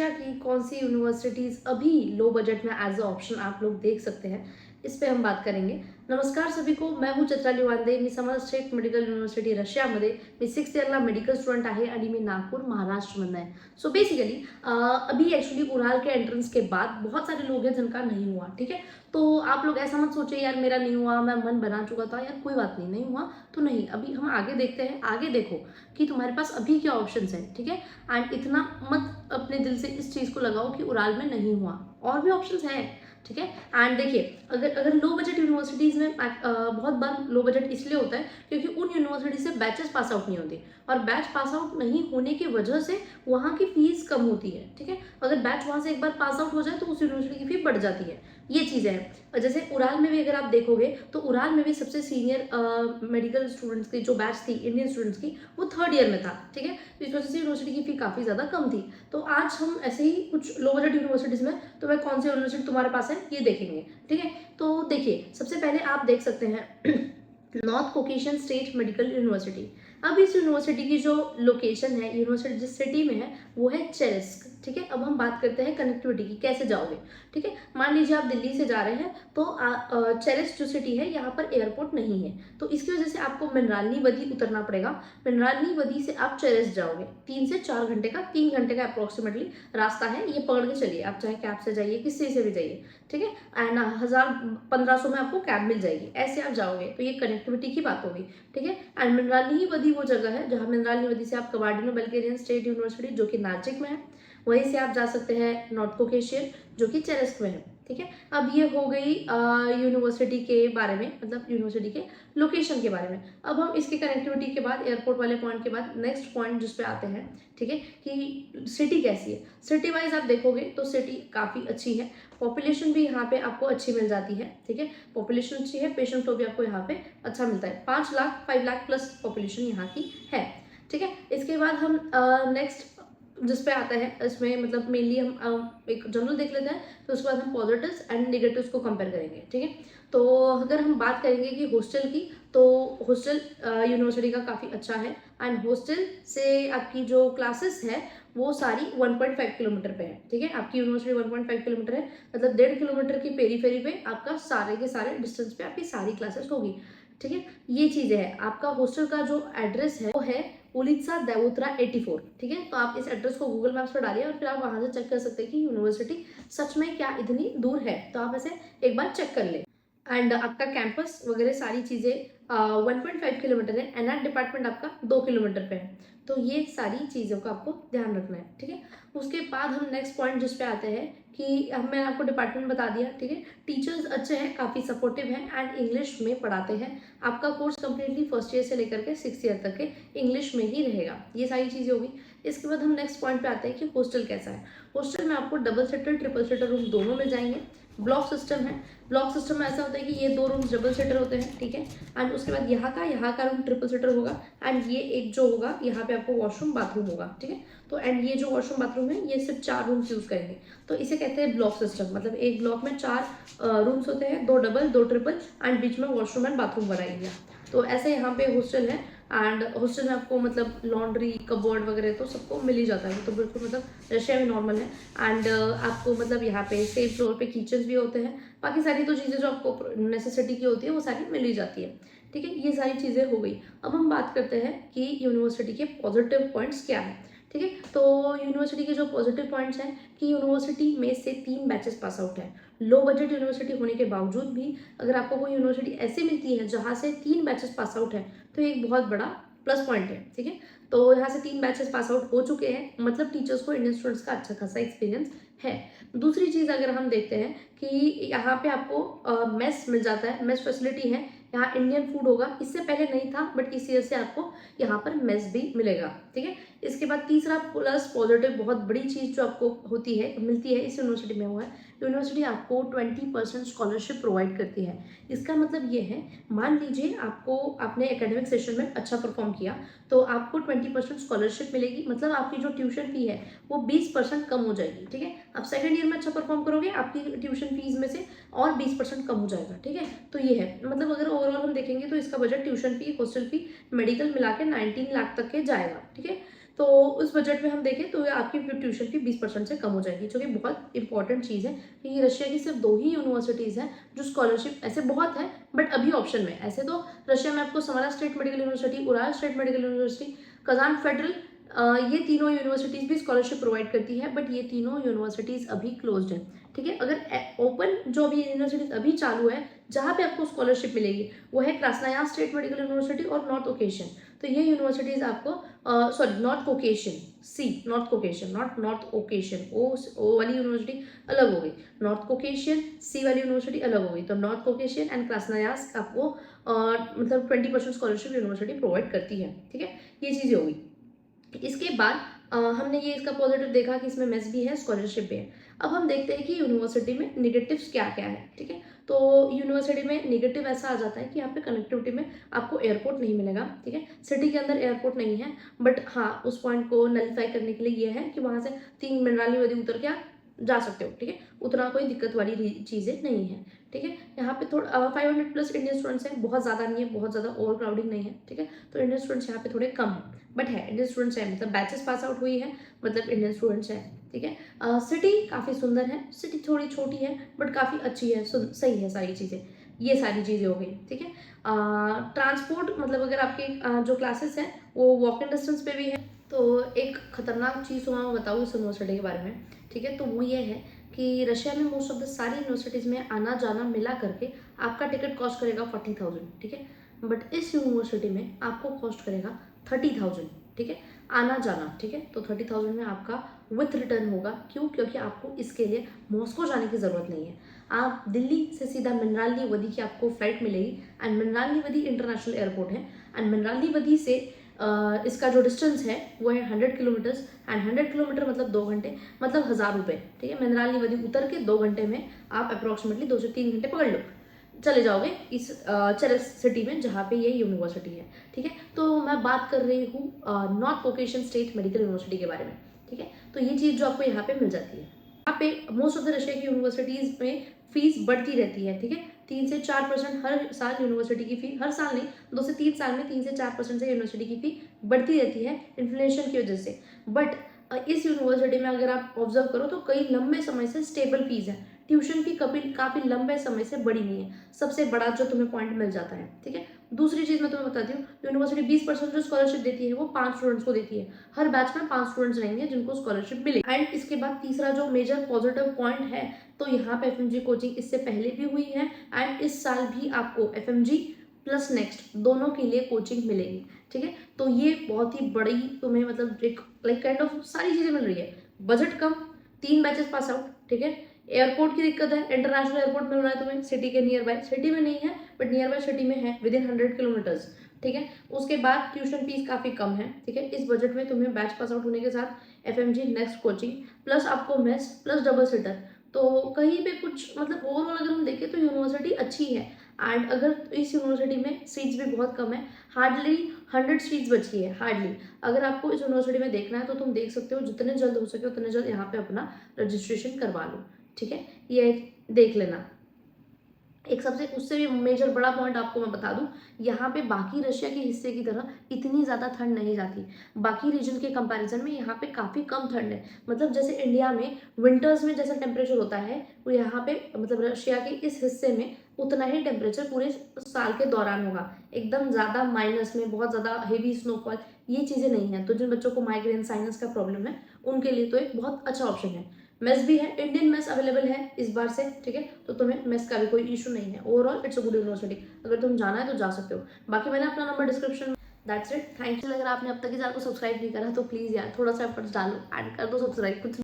सोचा कि कौन सी यूनिवर्सिटीज़ अभी लो बजट में एज अ ऑप्शन आप लोग देख सकते हैं, इस पे हम बात करेंगे। नमस्कार सभी को, मैं हूं चित्राली वांदे। मी समर्थ स्टेट मेडिकल युनिव्हर्सिटी रशियामध्ये मी 6th इयरला मेडिकल स्टुडंट आहे आणि मी नागपुर महाराष्ट्रमधून आहे। सो बेसिकली अभी एक्चुअली उराल के एंट्रेंस के बाद बहुत सारे लोग हैं जिनका नहीं हुआ, ठीक है। तो आप लोग ऐसा मत सोचिए यार मेरा नहीं हुआ, मैं मन बना चुका था, यार कोई बात नहीं, नहीं हुआ तो नहीं। अभी हम आगे देखते हैं, आगे देखो कि तुम्हारे पास अभी क्या ऑप्शंस है, ठीक है। एंड इतना मत अपने दिल से इस चीज़ को लगाओ कि उराल में नहीं हुआ, और भी ऑप्शंस हैं, ठीक है। एंड देखिए, अगर लो बजट यूनिवर्सिटीज़ में बहुत बार लो बजट इसलिए होता है क्योंकि उन यूनिवर्सिटी से बैचेस पास आउट नहीं होते, और बैच पास आउट नहीं होने की वजह से वहाँ की फीस कम होती है, ठीक है। अगर बैच वहाँ से एक बार पास आउट हो जाए तो उस यूनिवर्सिटी की फी बढ़ जाती है, ये चीज़ें हैं। और जैसे उराल में भी अगर आप देखोगे तो उराल में भी सबसे सीनियर मेडिकल स्टूडेंट्स की जो बैच थी इंडियन स्टूडेंट्स की, वो 3rd ईयर में था, ठीक है। तो इस वजह से यूनिवर्सिटी की फी काफ़ी ज़्यादा कम थी। तो आज हम ऐसे ही कुछ लो बजट यूनिवर्सिटीज़ में तुम्हें कौन सी यूनिवर्सिटी तुम्हारे पास है ये देखेंगे, ठीक है। तो देखिए, सबसे पहले आप देख सकते हैं north Caucasian state medical university. अब इस यूनिवर्सिटी की जो लोकेशन है, यूनिवर्सिटी जिस सिटी में है वो है चेरेस्क, ठीक है। अब हम बात करते हैं कनेक्टिविटी की, कैसे जाओगे, ठीक है। मान लीजिए आप दिल्ली से जा रहे हैं तो चेरेस्क जो सिटी है यहाँ पर एयरपोर्ट नहीं है, तो इसकी वजह से आपको मिनरालनी वदी उतरना पड़ेगा। मिनरालनी वदी से आप चेरेस्क जाओगे, 3 से 4 घंटे का, 3 घंटे का अप्रोक्सीमेटली रास्ता है, ये पकड़ के चलिए आप, चाहे कैब से जाइए किसी से भी जाइए, ठीक है। एंड 1000-1500 में आपको कैब मिल जाएगी, ऐसे आप जाओगे, तो ये कनेक्टिविटी की बात होगी, ठीक है। एंड मिनरालनी वदी वो जगह है जहाँ मिनरालनी वदी से आप कबार्डिनो बल्गेरियन स्टेट यूनिवर्सिटी जो कि नासिक में है, वहीं से आप जा सकते हैं नॉर्थ कोकेशियन जो कि चेरेस्क में है, ठीक है। अब ये हो गई यूनिवर्सिटी के बारे में, मतलब यूनिवर्सिटी के लोकेशन के बारे में। अब हम इसकी कनेक्टिविटी के बाद, एयरपोर्ट वाले पॉइंट के बाद नेक्स्ट पॉइंट जिस पे आते हैं, ठीक है, कि सिटी कैसी है। सिटी वाइज आप देखोगे तो सिटी काफ़ी अच्छी है, पॉपुलेशन भी यहाँ पे आपको अच्छी मिल जाती है, ठीक है। पॉपुलेशन अच्छी है, पेशेंट फ्लो भी आपको यहाँ पे अच्छा मिलता है, 5 लाख प्लस पॉपुलेशन यहाँ की है, ठीक है। इसके बाद हम नेक्स्ट जिस पे आता है, इसमें मतलब मेनली हम एक जनरल देख लेते हैं, तो उसके बाद हम पॉजिटिव्स एंड नेगेटिव्स को कंपेयर करेंगे, ठीक है। तो अगर हम बात करेंगे कि हॉस्टल की, तो हॉस्टल यूनिवर्सिटी का काफ़ी अच्छा है। एंड हॉस्टल से आपकी जो क्लासेस है वो सारी 1.5 किलोमीटर पे है, ठीक है। आपकी यूनिवर्सिटी 1.5 किलोमीटर है, मतलब 1.5 किलोमीटर की पेरीफेरी पे आपका सारे के सारे डिस्टेंस पे आपकी सारी क्लासेस होगी, ठीक है। ये चीज़ें है। आपका हॉस्टल का जो एड्रेस है वो है उलित्सा देवोत्रा 84, ठीक है। तो आप इस एड्रेस को गूगल मैप्स पर डालिए और फिर आप वहाँ से चेक कर सकते हैं कि यूनिवर्सिटी सच में क्या इतनी दूर है, तो आप ऐसे एक बार चेक कर ले। एंड आपका कैंपस वगैरह सारी चीज़ें 1.5 किलोमीटर है, एनआर डिपार्टमेंट आपका 2 किलोमीटर पे है, तो ये सारी चीज़ों का आपको ध्यान रखना है, ठीक है। उसके बाद हम नेक्स्ट पॉइंट जिस पे आते हैं कि मैंने आपको डिपार्टमेंट बता दिया, ठीक है। टीचर्स अच्छे हैं, काफ़ी सपोर्टिव हैं एंड इंग्लिश में पढ़ाते हैं। आपका कोर्स कम्प्लीटली फर्स्ट ईयर से लेकर के 6th ईयर तक के इंग्लिश में ही रहेगा, ये सारी चीज़ें होगी। इसके बाद हम नेक्स्ट पॉइंट पे आते हैं कि हॉस्टल कैसा है। हॉस्टल में आपको double seater triple seater room दोनों मिल जाएंगे। ब्लॉक सिस्टम है, ब्लॉक सिस्टम में ऐसा होता है कि ये 2 रूम्स डबल सीटर होते हैं, ठीक है। एंड उसके बाद यहाँ का रूम ट्रिपल सीटर होगा, एंड ये एक जो होगा यहाँ पे आपको वॉशरूम बाथरूम होगा, ठीक है। तो एंड ये जो वॉशरूम बाथरूम है ये सिर्फ 4 रूम्स यूज़ करेंगे, तो इसे कहते हैं ब्लॉक सिस्टम। मतलब एक ब्लॉक में 4 रूम्स होते हैं, 2 डबल 2 ट्रिपल, एंड बीच में वॉशरूम एंड बाथरूम बना गया। तो ऐसे यहाँ पे हॉस्टल है। एंड हॉस्टल में आपको मतलब लॉन्ड्री कबर्ड वगैरह तो सबको मिल ही जाता है, तो बिल्कुल मतलब रशिया में नॉर्मल है। एंड आपको मतलब यहाँ पे सेम फ्लोर पे किचन भी होते हैं, बाकी सारी तो चीज़ें जो आपको नेसेसिटी की होती है वो सारी मिल ही जाती है, ठीक है। ये सारी चीज़ें हो गई। अब हम बात करते हैं कि यूनिवर्सिटी के पॉजिटिव पॉइंट्स क्या है, ठीक है। तो यूनिवर्सिटी के जो पॉजिटिव पॉइंट्स हैं कि यूनिवर्सिटी में से 3 बैचेस पास आउट है। लो बजट यूनिवर्सिटी होने के बावजूद भी अगर आपको कोई यूनिवर्सिटी ऐसी मिलती है जहाँ से 3 बैचेस पास आउट है, तो एक बहुत बड़ा प्लस पॉइंट है, ठीक है। तो यहाँ से 3 बैचेस पास आउट हो चुके हैं, मतलब टीचर्स को इंडियन स्टूडेंट्स का अच्छा खासा एक्सपीरियंस है। दूसरी चीज़ अगर हम देखते हैं कि यहाँ पे आपको मेस मिल जाता है, मेस फैसिलिटी है, यहाँ इंडियन फूड होगा। इससे पहले नहीं था, बट इस ईयर से आपको यहाँ पर मेस भी मिलेगा, ठीक है। इसके बाद तीसरा प्लस पॉजिटिव बहुत बड़ी चीज़ जो आपको होती है मिलती है इस यूनिवर्सिटी में, वो है यूनिवर्सिटी आपको 20% स्कॉलरशिप प्रोवाइड करती है। इसका मतलब ये है, मान लीजिए आपको आपने एकेडमिक सेशन में अच्छा परफॉर्म किया तो आपको 20% स्कॉलरशिप मिलेगी, मतलब आपकी जो ट्यूशन फी है वो 20% कम हो जाएगी, ठीक है। आप सेकंड ईयर में अच्छा परफॉर्म करोगे, आपकी ट्यूशन फीस में से और 20% कम हो जाएगा, ठीक है। तो ये है, मतलब अगर ओवरऑल हम देखेंगे तो इसका budget tuition fee, hostel fee, medical मिला के 19 लाख तक के जाएगा, ठीक है। तो उस बजट में हम देखें तो आपकी ट्यूशन फी 20% से कम हो जाएगी, जो कि बहुत इंपॉर्टेंट चीज़ है, क्योंकि रशिया की सिर्फ 2 ही यूनिवर्सिटीज़ हैं जो स्कॉलरशिप, ऐसे बहुत है बट अभी ऑप्शन में। ऐसे तो रशिया में आपको Samara state medical university, Ural state medical university, Kazan federal, ये तीनों यूनिवर्सिटीज़ भी स्कॉलरशिप प्रोवाइड करती है, बट ये तीनों यूनिवर्सिटीज़ अभी क्लोज्ड हैं। ठीक है, अगर ओपन जो अभी यूनिवर्सिटीज़ अभी चालू है जहाँ पे आपको स्कॉलरशिप मिलेगी वो है क्रास्नायार स्टेट मेडिकल यूनिवर्सिटी और नॉर्थ कोकेशन। तो ये यूनिवर्सिटीज़ आपको sorry North Caucasian, C North Caucasian, not North occasion, O वाली यूनिवर्सिटी अलग हो गई, नॉर्थ कोकेशन सी वाली यूनिवर्सिटी अलग हो गई। तो नॉर्थ कोकेशन एंड क्रास्नायार्स्क आपको मतलब 20% स्कॉलरशिप यूनिवर्सिटी प्रोवाइड करती है। ठीक है, ये चीज़ें होगी। इसके बाद हमने ये इसका पॉजिटिव देखा कि इसमें मेस भी है, स्कॉलरशिप भी है। अब हम देखते हैं कि यूनिवर्सिटी में निगेटिव्स क्या क्या है। ठीक है, तो यूनिवर्सिटी में निगेटिव ऐसा आ जाता है कि यहाँ पे कनेक्टिविटी में आपको एयरपोर्ट नहीं मिलेगा। ठीक है, सिटी के अंदर एयरपोर्ट नहीं है, बट हाँ उस पॉइंट को नलीफाई करने के लिए ये है कि वहाँ से 3 मिनराली नदी उतर के आप जा सकते हो। ठीक है, उतना कोई दिक्कत वाली चीज़ें नहीं है। ठीक है, यहाँ पे थोड़ा 500 प्लस इंडियन स्टूडेंट्स हैं, बहुत ज़्यादा नहीं है, बहुत ज़्यादा ओवर क्राउडिंग नहीं है। ठीक है, तो इंडियन स्टूडेंट्स यहाँ पे थोड़े कम है, बट है इंडियन स्टूडेंट्स है, मतलब बैचेस पास आउट हुई है, मतलब इंडियन स्टूडेंट्स हैं। ठीक है, सिटी काफ़ी सुंदर है, सिटी थोड़ी छोटी है बट काफ़ी अच्छी है, सही है सारी चीज़ें, ये सारी चीज़ें हो गई। ठीक है, ट्रांसपोर्ट मतलब अगर आपके जो क्लासेस हैं वो वॉक इन डिस्टेंस पे भी है। तो एक खतरनाक चीज़ तो मैं बताऊँ इस यूनिवर्सिटी के बारे में। ठीक है, तो वो ये है कि रशिया में मोस्ट ऑफ द सारी यूनिवर्सिटीज़ में आना जाना मिला करके आपका टिकट कॉस्ट करेगा 40,000। ठीक है, बट इस यूनिवर्सिटी में आपको कॉस्ट करेगा 30,000। ठीक है, आना जाना। ठीक है, तो 30,000 में आपका विथ रिटर्न होगा। क्यों? क्योंकि आपको इसके लिए मॉस्को जाने की ज़रूरत नहीं है। आप दिल्ली से सीधा मिनराली वदी की आपको फ्लाइट मिलेगी, एंड मिनराली वदी इंटरनेशनल एयरपोर्ट है, एंड मिनराली वदी से इसका जो डिस्टेंस है वो है 100 किलोमीटर्स, एंड 100 किलोमीटर मतलब 2 घंटे, मतलब 1,000 रुपये। ठीक है, मिनराली वदी उतर के 2 घंटे में आप अप्रॉक्सीमेटली 2 से 3 घंटे पकड़ लो, चले जाओगे इस चरस सिटी में जहाँ पे ये यूनिवर्सिटी है। ठीक है, तो मैं बात कर रही हूँ नॉर्थ कोकेशन स्टेट मेडिकल यूनिवर्सिटी के बारे में। ठीक है, तो ये चीज़ जो आपको यहाँ पे मिल जाती है। यहाँ पे मोस्ट ऑफ द रशिया की यूनिवर्सिटीज़ में फीस बढ़ती रहती है। ठीक है, 3 से 4% हर साल यूनिवर्सिटी की फी, हर साल नहीं 2 से 3 साल में 3 से 4% से यूनिवर्सिटी की फी बढ़ती रहती है इन्फ्लेशन की वजह से। बट इस यूनिवर्सिटी में अगर आप ऑब्जर्व करो तो कई लंबे समय से स्टेबल फीस है, ट्यूशन फी कभी काफ़ी लंबे समय से बढ़ी नहीं है, सबसे बड़ा जो तुम्हें पॉइंट मिल जाता है। ठीक है, दूसरी चीज़ मैं तुम्हें बताती हूँ, यूनिवर्सिटी 20% जो स्कॉलरशिप देती है वो 5 स्टूडेंट्स को देती है, हर बैच में 5 स्टूडेंट्स रहेंगे जिनको स्कॉलरशिप मिले। एंड इसके बाद तीसरा जो मेजर पॉजिटिव पॉइंट है, तो यहाँ पे एफएमजी कोचिंग इससे पहले भी हुई है, एंड इस साल भी आपको एफएमजी प्लस नेक्स्ट दोनों के लिए कोचिंग मिलेगी। ठीक है, तो ये बहुत ही बड़ी तुम्हें मतलब एक लाइक काइंड ऑफ सारी चीज़ें मिल रही है, बजट कम, 3 बैचेस पास आउट। ठीक है, एयरपोर्ट की दिक्कत है, इंटरनेशनल एयरपोर्ट मिल रहा है तुम्हें सिटी के नियर बाय, सिटी में नहीं है बट नियर बाय सिटी में है, विद इन 100 किलोमीटर्स। ठीक है, उसके बाद ट्यूशन फीस काफ़ी कम है। ठीक है, इस बजट में तुम्हें बैच पास आउट होने के साथ एफएमजी नेक्स्ट कोचिंग प्लस आपको मेस प्लस डबल सीटर, तो कहीं पे कुछ मतलब ओवरऑल अगर हम देखें तो यूनिवर्सिटी अच्छी है। एंड अगर इस यूनिवर्सिटी में सीट्स भी बहुत कम है, हार्डली 100 सीट्स बची है, हार्डली। अगर आपको इस यूनिवर्सिटी में देखना है तो तुम देख सकते हो, जितने जल्द हो सके उतने जल्द यहाँ पे अपना रजिस्ट्रेशन करवा लो। ठीक है, ये देख लेना। एक सबसे उससे भी मेजर बड़ा पॉइंट आपको मैं बता दूं, यहाँ पे बाकी रशिया के हिस्से की तरह इतनी ज़्यादा ठंड नहीं जाती, बाकी रीजन के कंपैरिजन में यहाँ पे काफ़ी कम ठंड है। मतलब जैसे इंडिया में विंटर्स में जैसा टेम्परेचर होता है वो यहाँ पे मतलब रशिया के इस हिस्से में उतना ही टेम्परेचर पूरे साल के दौरान होगा, एकदम ज़्यादा माइनस में बहुत ज़्यादा हेवी स्नोफॉल, ये चीज़ें नहीं है। तो जिन बच्चों को माइग्रेन साइनस का प्रॉब्लम है उनके लिए तो एक बहुत अच्छा ऑप्शन है। मेस भी है, इंडियन मेस अवेलेबल है इस बार से। ठीक है, तो तुम्हें मेस का भी कोई इशू नहीं है। Overall it's a good university, अगर तुम जाना है तो जा सकते हो। बाकी मैंने अपना नंबर डिस्क्रिप्शन में, दैट्स इट, थैंक यू। अगर आपने अब तक इस चैनल को सब्सक्राइब नहीं करा तो प्लीज़ यार थोड़ा सा एफर्ट्स डालो एंड कर दो सब्सक्राइब, कुछ